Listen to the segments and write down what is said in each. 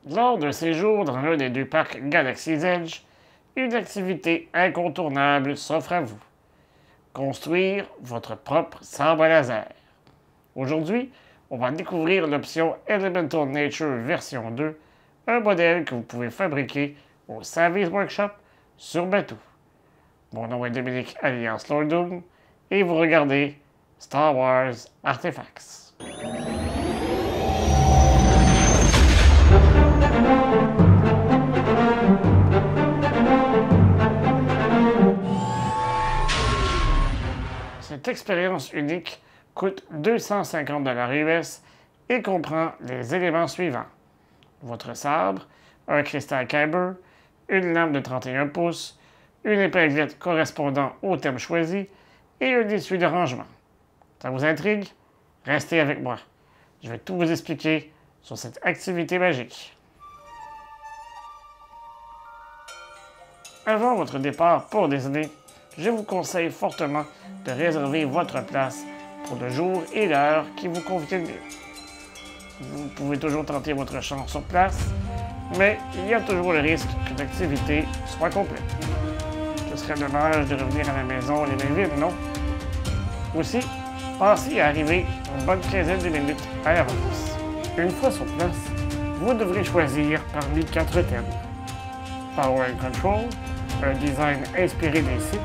Lors d'un séjour dans l'un des deux parcs Galaxy's Edge, une activité incontournable s'offre à vous. Construire votre propre sabre à laser. Aujourd'hui, on va découvrir l'option Elemental Nature version 2, un modèle que vous pouvez fabriquer au Savvy's Workshop sur bateau. Mon nom est Dominique Alliance Lordum et vous regardez Star Wars Artifacts. Cette expérience unique coûte 250 $ US et comprend les éléments suivants. Votre sabre, un cristal Kyber, une lame de 31 pouces, une épinglette correspondant au thème choisi et un essuie de rangement. Ça vous intrigue? Restez avec moi. Je vais tout vous expliquer sur cette activité magique. Avant votre départ pour Disney, je vous conseille fortement de réserver votre place pour le jour et l'heure qui vous convient mieux. Vous pouvez toujours tenter votre chance sur place, mais il y a toujours le risque que l'activité soit complète. Ce serait dommage de revenir à la maison les mains vides, non? Aussi, pensez à arriver une bonne quinzaine de minutes à l'avance. Une fois sur place, vous devrez choisir parmi 4 thèmes. Power and Control, un design inspiré des Sith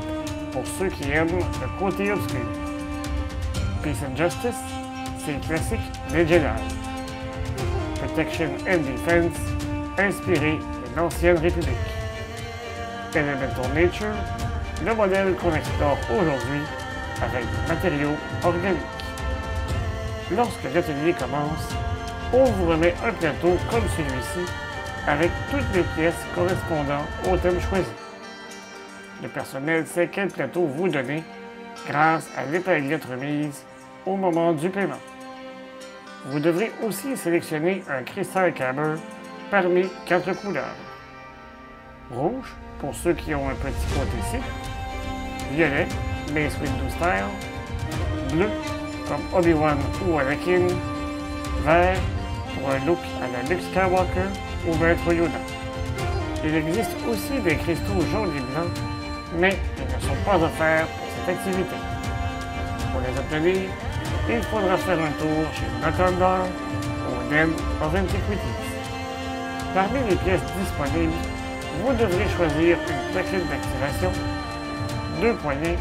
pour ceux qui aiment le côté obscur. Peace and Justice, c'est classique des Jedi. Protection and Defense, inspiré de l'Ancienne République. Elemental Nature, le modèle qu'on explore aujourd'hui avec des matériaux organiques. Lorsque l'atelier commence, on vous remet un plateau comme celui-ci avec toutes les pièces correspondant au thème choisi. Le personnel sait quel plateau vous donner grâce à l'épinglette remise au moment du paiement. Vous devrez aussi sélectionner un cristal Kyber parmi 4 couleurs. Rouge, pour ceux qui ont un petit côté Sith. Violet, Mace Windu style. Bleu, comme Obi-Wan ou Anakin. Vert, pour un look à la Luke Skywalker ou Maître Yoda. Il existe aussi des cristaux jaunes et blancs, mais ils ne sont pas offerts pour cette activité. Pour les obtenir, il faudra faire un tour chez Notandar au Den of Antiquities. Parmi les pièces disponibles, vous devrez choisir une plaquette d'activation, 2 poignées,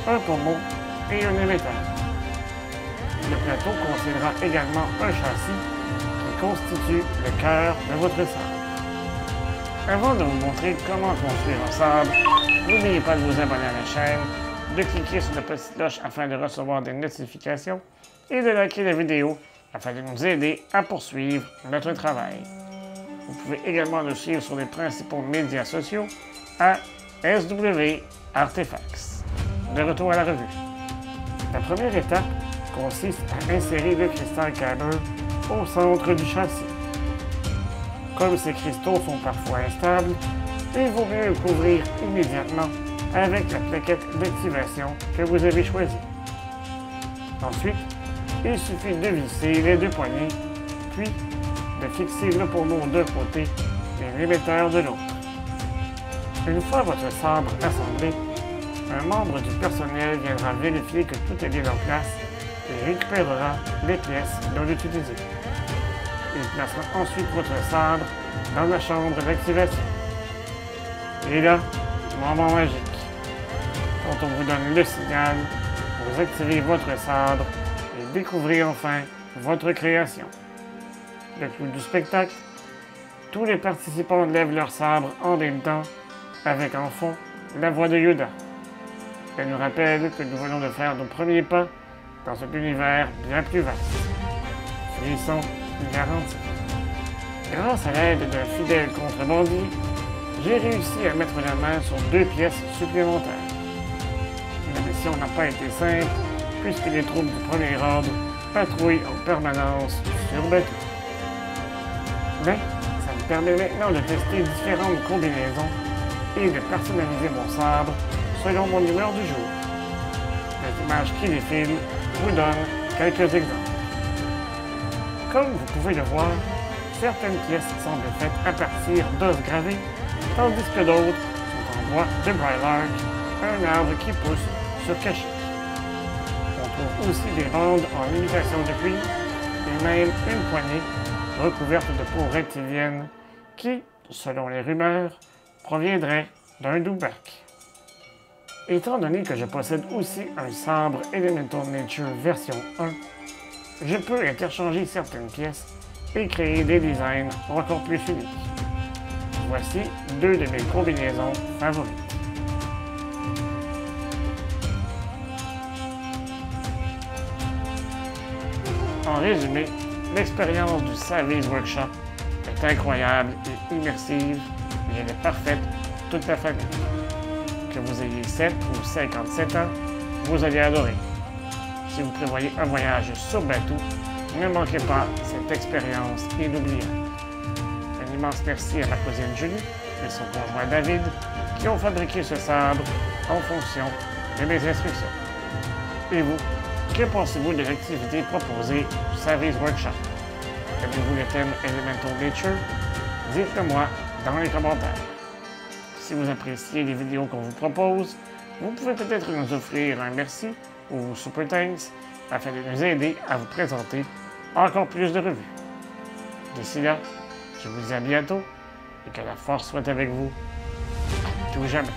un pommeau et un émetteur. Le plateau contiendra également un châssis qui constitue le cœur de votre sabre. Avant de vous montrer comment construire un sabre, n'oubliez pas de vous abonner à la chaîne, de cliquer sur la petite cloche afin de recevoir des notifications et de liker la vidéo afin de nous aider à poursuivre notre travail. Vous pouvez également nous suivre sur les principaux médias sociaux à SW Artifacts. De retour à la revue. La première étape consiste à insérer le cristal Kyber au centre du châssis. Comme ces cristaux sont parfois instables, il vaut mieux le couvrir immédiatement avec la plaquette d'activation que vous avez choisie. Ensuite, il suffit de visser les 2 poignées, puis de fixer le pommeau d'un côté et l'émetteur de l'autre. Une fois votre sabre assemblé, un membre du personnel viendra vérifier que tout est bien en place et récupérera les pièces non utilisées. Il placera ensuite votre sabre dans la chambre d'activation. Et là, moment magique. Quand on vous donne le signal, vous activez votre sabre et découvrez enfin votre création. Le clou du spectacle, tous les participants lèvent leur sabre en même temps, avec en fond la voix de Yoda. Elle nous rappelle que nous venons de faire nos premiers pas dans cet univers bien plus vaste. Frisson garanti. Grâce à l'aide d'un fidèle contrebandier, j'ai réussi à mettre la main sur 2 pièces supplémentaires. La mission n'a pas été simple, puisque les troupes du premier ordre patrouillent en permanence sur bateau. Mais ça me permet maintenant de tester différentes combinaisons et de personnaliser mon sabre selon mon humeur du jour. Les images qui défilent vous donnent quelques exemples. Comme vous pouvez le voir, Certaines pièces semblent faites à partir d'os gravés, tandis que d'autres sont en bois de Brylark, un arbre qui pousse sur Kashyyyk. On trouve aussi des bandes en imitation de cuir et même une poignée recouverte de peau reptilienne qui, selon les rumeurs, proviendrait d'un Dewback. Étant donné que je possède aussi un sabre Elemental Nature version 1, je peux interchanger certaines pièces et créer des designs encore plus uniques. Voici deux de mes combinaisons favorites. En résumé, l'expérience du Savage Workshop est incroyable et immersive, et elle est parfaite pour toute la famille. Que vous ayez 7 ou 57 ans, vous allez adorer. Si vous prévoyez un voyage sur bateau, ne manquez pas cette expérience inoubliable. Un immense merci à ma cousine Julie et son conjoint David qui ont fabriqué ce sabre en fonction de mes instructions. Et vous, que pensez-vous de l'activité proposée du Savage Workshop? Aimez-vous le thème Elemental Nature? Dites-le moi dans les commentaires. Si vous appréciez les vidéos qu'on vous propose, vous pouvez peut-être nous offrir un merci ou super thanks afin de nous aider à vous présenter encore plus de revues. D'ici là, je vous dis à bientôt et que la force soit avec vous à tout jamais.